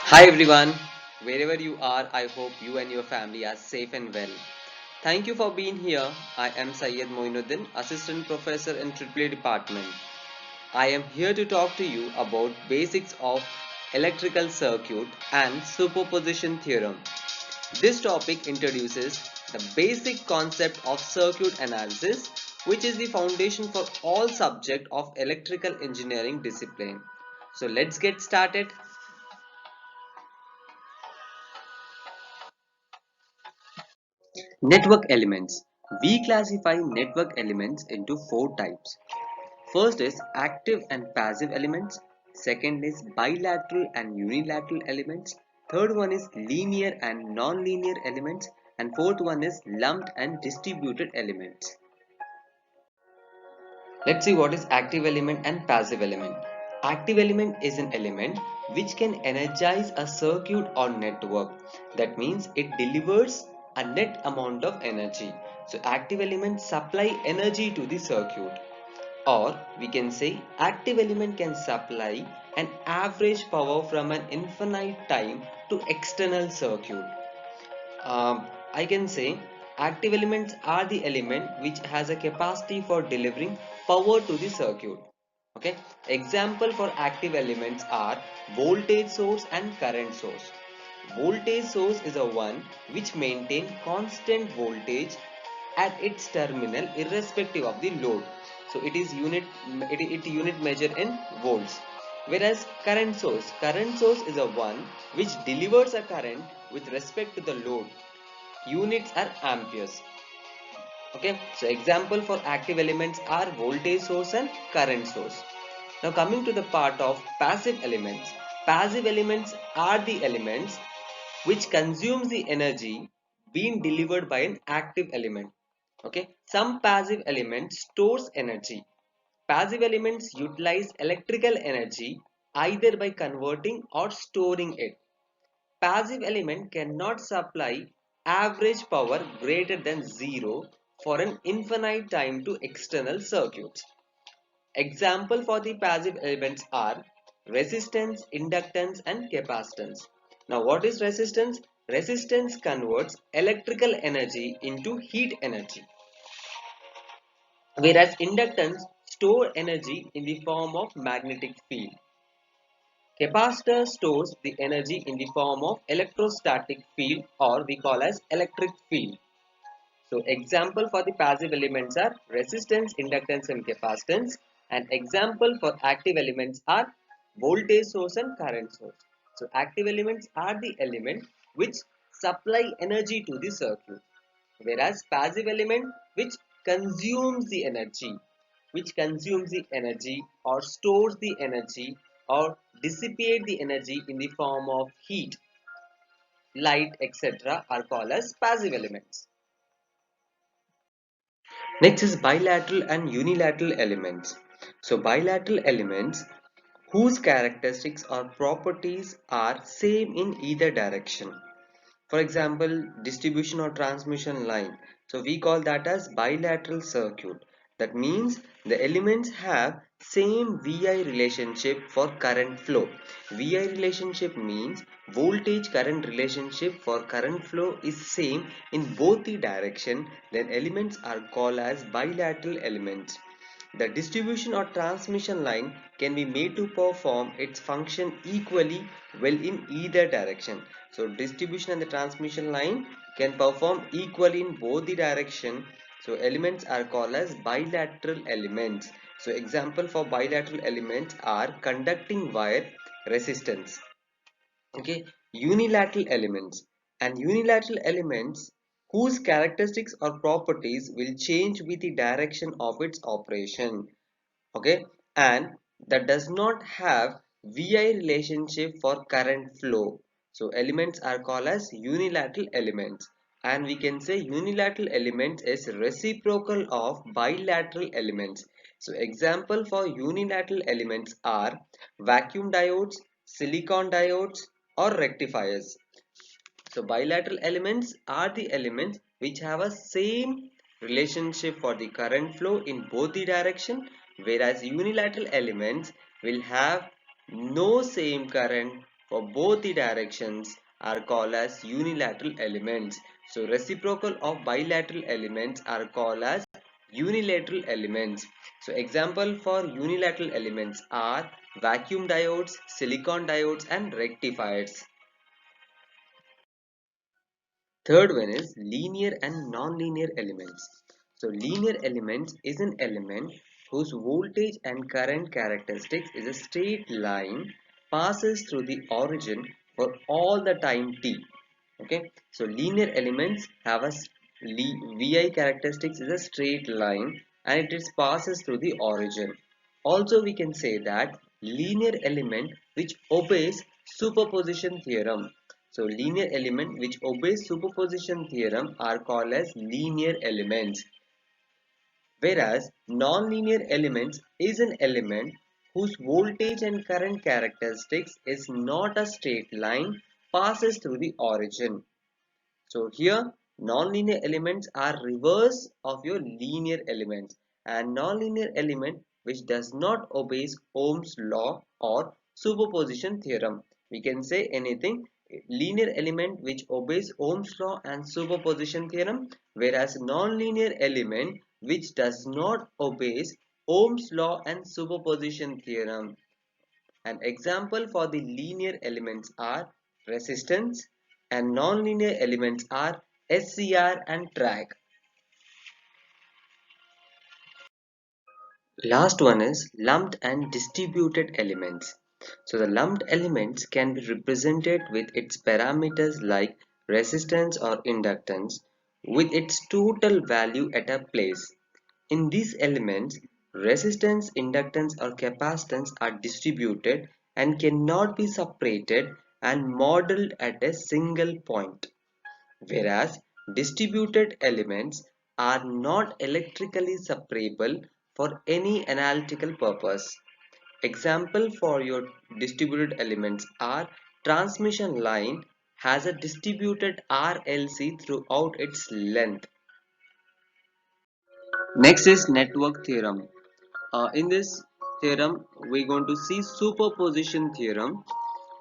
Hi everyone, wherever you are, I hope you and your family are safe and well. Thank you for being here. I am Syed Moinuddin, Assistant Professor in AAA Department. I am here to talk to you about basics of electrical circuit and superposition theorem. This topic introduces the basic concept of circuit analysis, which is the foundation for all subject of electrical engineering discipline. So let's get started. Network elements. We classify network elements into four types. First is active and passive elements. Second is bilateral and unilateral elements. Third one is linear and non-linear elements. And fourth one is lumped and distributed elements. Let's see what is active element and passive element. Active element is an element which can energize a circuit or network. That means it delivers a net amount of energy. So active elements supply energy to the circuit. Or we can say active element can supply an average power from an infinite time to external circuit. I can say active elements are the element which has a capacity for delivering power to the circuit. Okay, example for active elements are voltage source and current source. Voltage source is a one which maintain constant voltage at its terminal irrespective of the load. So it unit measure in volts. Whereas current source is a one which delivers a current with respect to the load. Units are amperes. Okay, so example for active elements are voltage source and current source. Now coming to the part of passive elements. Passive elements are the elements which consumes the energy being delivered by an active element. Okay, some passive elements stores energy. Passive elements utilize electrical energy either by converting or storing it. Passive element cannot supply average power greater than zero for an infinite time to external circuits. Example for the passive elements are resistance, inductance and capacitance. Now what is resistance? Resistance converts electrical energy into heat energy, whereas inductance store energy in the form of magnetic field. Capacitor stores the energy in the form of electrostatic field or we call as electric field. So example for the passive elements are resistance, inductance and capacitance, and example for active elements are voltage source and current source. So active elements are the element which supply energy to the circuit, whereas passive element which consumes the energy or stores the energy or dissipate the energy in the form of heat, light, etc. are called as passive elements. Next is bilateral and unilateral elements. So bilateral elements whose characteristics or properties are same in either direction. For example, distribution or transmission line. So we call that as bilateral circuit. That means the elements have same VI relationship for current flow. VI relationship means voltage current relationship for current flow is same in both the direction. Then elements are called as bilateral elements. The distribution or transmission line can be made to perform its function equally well in either direction. So distribution and the transmission line can perform equally in both the direction. So elements are called as bilateral elements. So example for bilateral elements are conducting wire, resistance. Okay, unilateral elements and unilateral elements whose characteristics or properties will change with the direction of its operation. Okay, and that does not have VI relationship for current flow. So elements are called as unilateral elements, and we can say unilateral elements is reciprocal of bilateral elements. So example for unilateral elements are vacuum diodes, silicon diodes or rectifiers. So bilateral elements are the elements which have a same relationship for the current flow in both the direction, whereas unilateral elements will have no same current for both the directions are called as unilateral elements. So reciprocal of bilateral elements are called as unilateral elements. So example for unilateral elements are vacuum diodes, silicon diodes and rectifiers. Third one is linear and non-linear elements. So linear elements is an element whose voltage and current characteristics is a straight line passes through the origin for all the time t. Okay, so linear elements have a VI characteristics is a straight line and it is passes through the origin. Also we can say that linear element which obeys superposition theorem. So linear element which obeys superposition theorem are called as linear elements. Whereas nonlinear elements is an element whose voltage and current characteristics is not a straight line passes through the origin. So here nonlinear elements are reverse of your linear elements, and nonlinear element which does not obey Ohm's law or superposition theorem. We can say anything, linear element which obeys Ohm's law and superposition theorem, whereas nonlinear element which does not obey Ohm's law and superposition theorem. An example for the linear elements are resistance and nonlinear elements are SCR and drag. Last one is lumped and distributed elements. So the lumped elements can be represented with its parameters like resistance or inductance with its total value at a place. In these elements, resistance, inductance or capacitance are distributed and cannot be separated and modeled at a single point, whereas distributed elements are not electrically separable for any analytical purpose. Example for your distributed elements are transmission line has a distributed RLC throughout its length. Next is network theorem. In this theorem, we're going to see superposition theorem.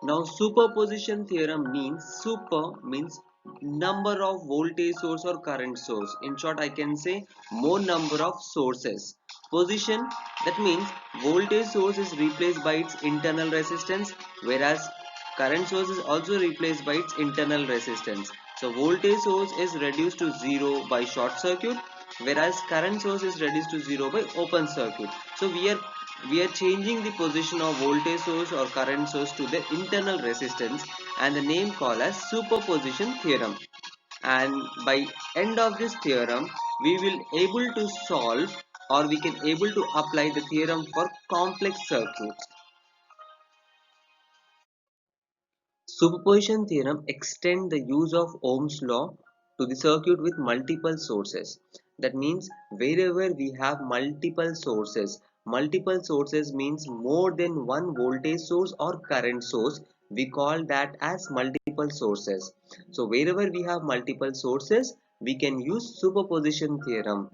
Now, superposition theorem means super means number of voltage source or current source. In short, I can say more number of sources. Position, that means voltage source is replaced by its internal resistance, whereas current source is also replaced by its internal resistance. So voltage source is reduced to zero by short circuit, whereas current source is reduced to zero by open circuit. So we are changing the position of voltage source or current source to the internal resistance, and the name called as superposition theorem. And by end of this theorem we will able to solve, or we can able to apply the theorem for complex circuits. Superposition theorem extend the use of Ohm's law to the circuit with multiple sources. That means wherever we have multiple sources means more than one voltage source or current source, we call that as multiple sources. So wherever we have multiple sources, we can use superposition theorem.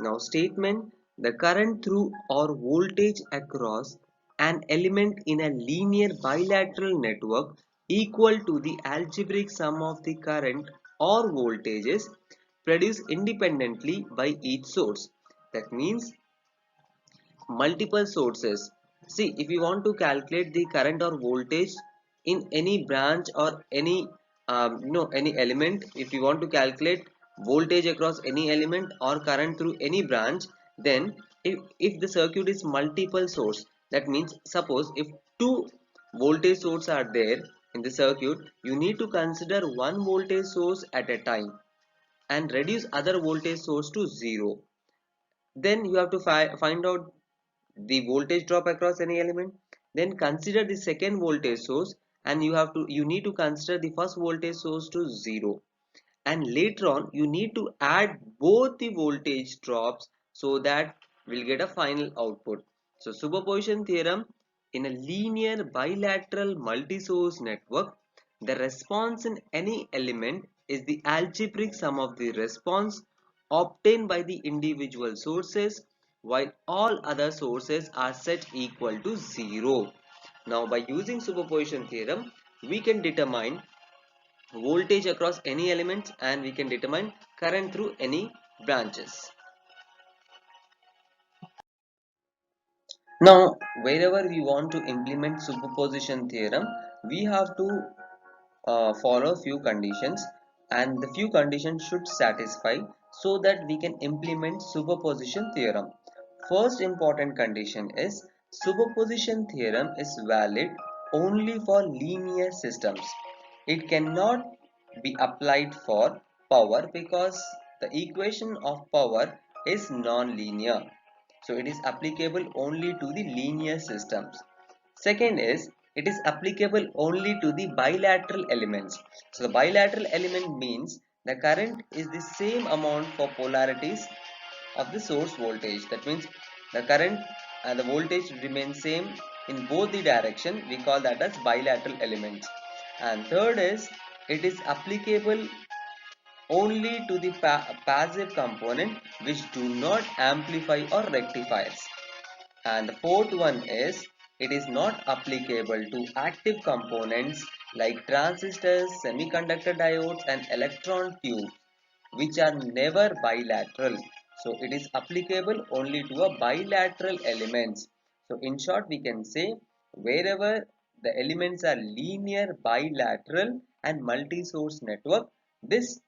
Now statement, the current through or voltage across an element in a linear bilateral network equal to the algebraic sum of the current or voltages produced independently by each source. That means multiple sources. See, if you want to calculate the current or voltage in any branch or any any element, if you want to calculate voltage across any element or current through any branch, then if the circuit is multiple source, that means suppose if two voltage sources are there in the circuit, you need to consider one voltage source at a time and reduce other voltage source to zero. Then you have to find out the voltage drop across any element, then consider the second voltage source, and you need to consider the first voltage source to zero, and later on you need to add both the voltage drops so that we'll get a final output. So superposition theorem, in a linear bilateral multi-source network, the response in any element is the algebraic sum of the response obtained by the individual sources, while all other sources are set equal to zero. Now by using superposition theorem, we can determine voltage across any elements and we can determine current through any branches. Now, wherever we want to implement superposition theorem, we have to follow few conditions, and the few conditions should satisfy so that we can implement superposition theorem. First important condition is superposition theorem is valid only for linear systems. It cannot be applied for power because the equation of power is non-linear. So it is applicable only to the linear systems. Second is it is applicable only to the bilateral elements. So the bilateral element means the current is the same amount for polarities of the source voltage. That means the current and the voltage remain same in both the direction. We call that as bilateral elements. And third is it is applicable only to the passive component which do not amplify or rectifiers. And the fourth one is it is not applicable to active components like transistors, semiconductor diodes and electron tubes which are never bilateral. So it is applicable only to a bilateral elements. So in short we can say wherever the elements are linear, bilateral and multi-source network, this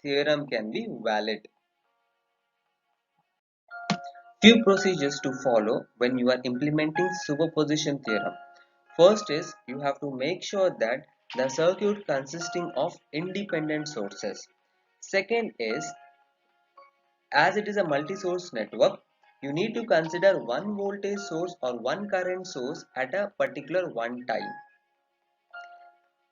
theorem can be valid. Few procedures to follow when you are implementing superposition theorem. First is you have to make sure that the circuit consisting of independent sources. Second is as it is a multi-source network, you need to consider one voltage source or one current source at a particular one time.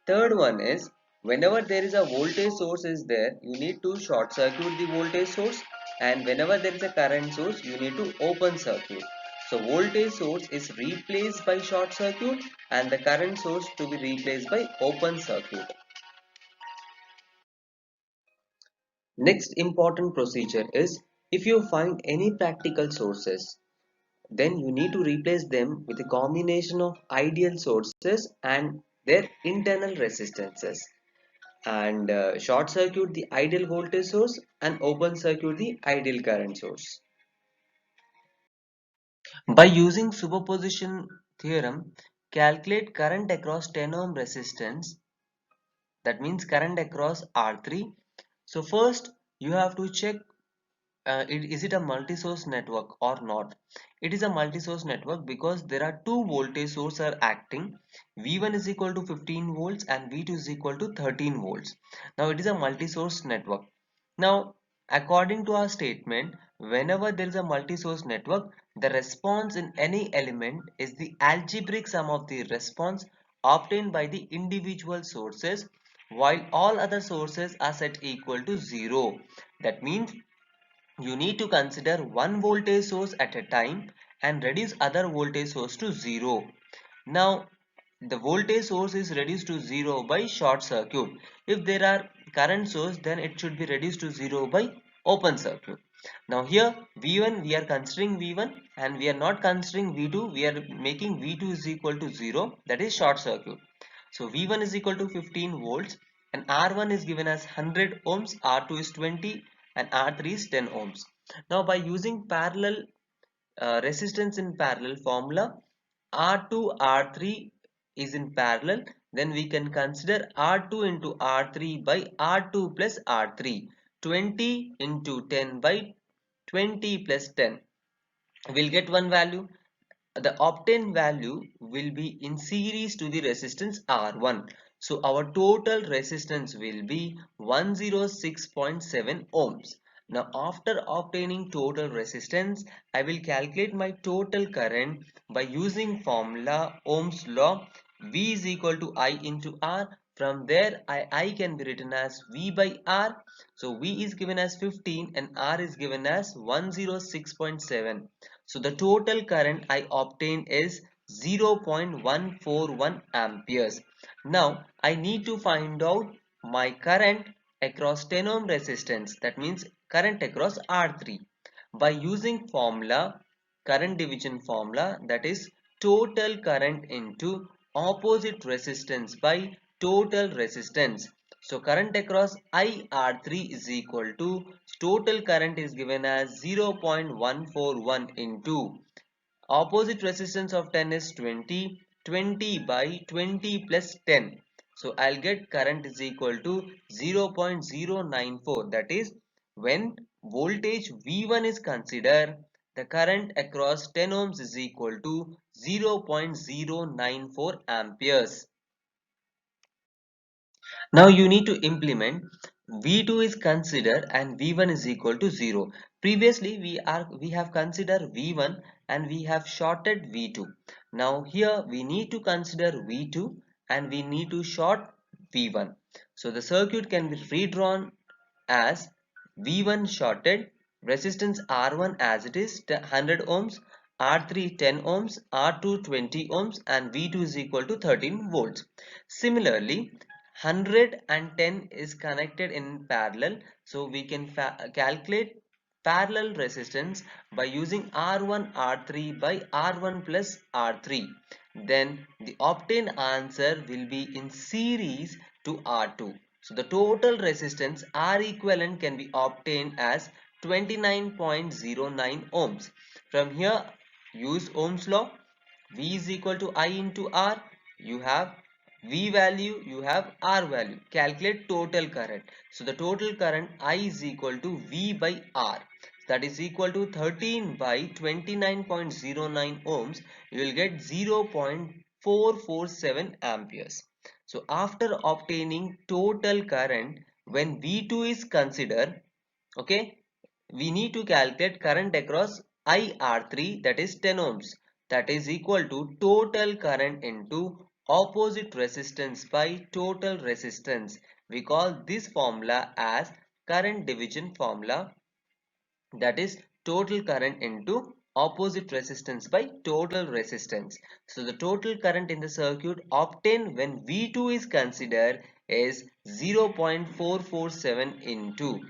Third one is whenever there is a voltage source is there, you need to short circuit the voltage source, and whenever there is a current source, you need to open circuit. So voltage source is replaced by short circuit and the current source to be replaced by open circuit. Next important procedure is if you find any practical sources, then you need to replace them with a combination of ideal sources and their internal resistances, and short circuit the ideal voltage source and open circuit the ideal current source. By using superposition theorem, calculate current across 10 ohm resistance, that means current across R3. So first you have to check is it a multi-source network or not. It is a multi-source network because there are two voltage sources are acting. V1 is equal to 15 volts and V2 is equal to 13 volts. Now it is a multi-source network. Now according to our statement, whenever there is a multi-source network, the response in any element is the algebraic sum of the response obtained by the individual sources while all other sources are set equal to 0. That means you need to consider one voltage source at a time and reduce other voltage source to 0. Now the voltage source is reduced to 0 by short circuit. If there are current source, then it should be reduced to 0 by open circuit. Now here V1 we are considering V1 and we are not considering V2. We are making V2 is equal to 0, that is short circuit. So V1 is equal to 15 volts and R1 is given as 100 ohms, R2 is 20 and R3 is 10 ohms. Now by using parallel resistance in parallel formula, R2 R3 is in parallel, then we can consider R2 into R3 by R2 plus R3, 20 into 10 by 20 plus 10. We'll get one value. The obtained value will be in series to the resistance R1. So our total resistance will be 106.7 ohms. Now after obtaining total resistance, I will calculate my total current by using formula Ohm's law. V is equal to I into R. From there I can be written as V by R. So V is given as 15 and R is given as 106.7. So the total current I obtain is 0.141 amperes. Now I need to find out my current across 10 ohm resistance, that means current across R3 by using formula, current division formula, that is total current into opposite resistance by total resistance. So current across IR3 is equal to total current is given as 0.141 into opposite resistance of 10 is 20, 20 by 20 plus 10. So I'll get current is equal to 0.094. That is, when voltage V1 is considered, the current across 10 ohms is equal to 0.094 amperes. Now you need to implement V2 is considered and V1 is equal to 0. Previously we have considered V1 and we have shorted V2. Now here we need to consider V2 and we need to short V1. So the circuit can be redrawn as V1 shorted, resistance R1 as it is 100 ohms, R3 10 ohms, R2 20 ohms and V2 is equal to 13 volts. Similarly, 100 and 10 is connected in parallel, so we can calculate parallel resistance by using R1 R3 by R1 plus R3. Then the obtained answer will be in series to R2. So the total resistance R equivalent can be obtained as 29.09 ohms. From here, use Ohm's law. V is equal to I into R. You have V value, you have R value. Calculate total current. So the total current I is equal to V by R. That is equal to 13 by 29.09 ohms. You will get 0.447 amperes. So after obtaining total current, when V2 is considered, okay, we need to calculate current across IR3, that is 10 ohms, that is equal to total current into opposite resistance by total resistance. We call this formula as current division formula, that is total current into opposite resistance by total resistance. So the total current in the circuit obtained when V2 is considered is 0.447 into,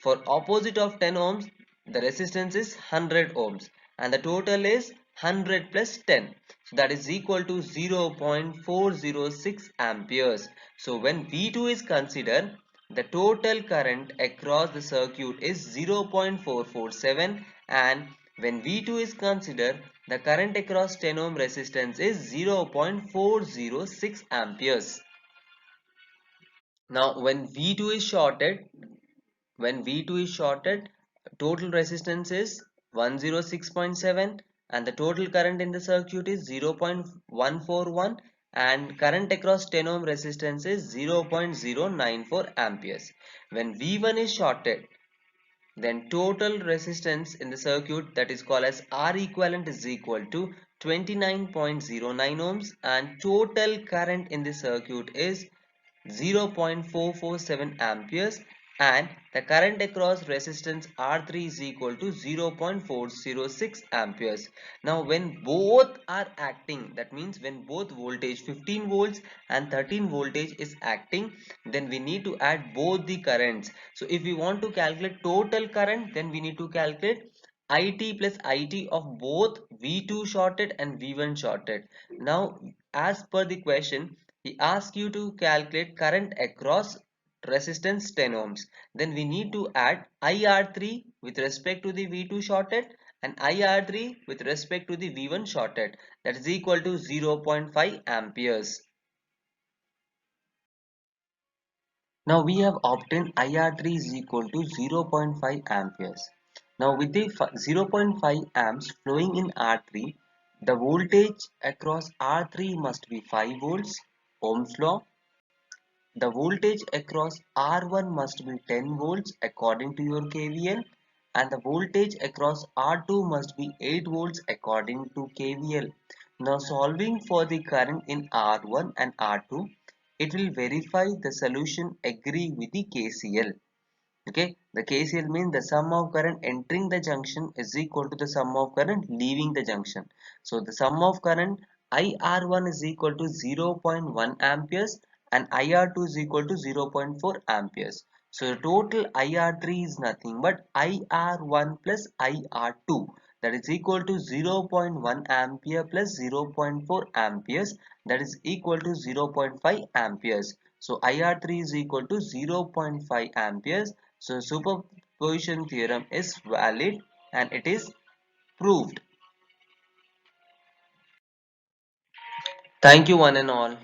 for opposite of 10 ohms the resistance is 100 ohms and the total is 100 plus 10, so that is equal to 0.406 amperes. So when V2 is considered, the total current across the circuit is 0.447, and when V2 is considered, the current across 10 ohm resistance is 0.406 amperes. Now when V2 is shorted, total resistance is 106.7 and the total current in the circuit is 0.141 and current across 10 ohm resistance is 0.094 amperes. When V1 is shorted, then total resistance in the circuit, that is called as R equivalent, is equal to 29.09 ohms and total current in the circuit is 0.447 amperes and the current across resistance R3 is equal to 0.406 amperes. Now when both are acting, that means when both voltage 15 volts and 13 voltage is acting, then we need to add both the currents. So if we want to calculate total current, then we need to calculate IT plus IT of both V2 shorted and V1 shorted. Now as per the question, he asks you to calculate current across resistance 10 ohms. Then we need to add IR3 with respect to the V2 shorted and IR3 with respect to the V1 shorted. That is equal to 0.5 amperes. Now we have obtained IR3 is equal to 0.5 amperes. Now with the 0.5 amps flowing in R3, the voltage across R3 must be 5 volts. Ohm's law. The voltage across R1 must be 10 volts according to your KVL, and the voltage across R2 must be 8 volts according to KVL. Now solving for the current in R1 and R2, it will verify the solution agree with the KCL. Okay, the KCL means the sum of current entering the junction is equal to the sum of current leaving the junction. So the sum of current IR1 is equal to 0.1 amperes and IR2 is equal to 0.4 amperes. So the total IR3 is nothing but IR1 plus IR2. that is equal to 0.1 ampere plus 0.4 amperes, that is equal to 0.5 amperes. So IR3 is equal to 0.5 amperes. So superposition theorem is valid and it is proved. Thank you one and all.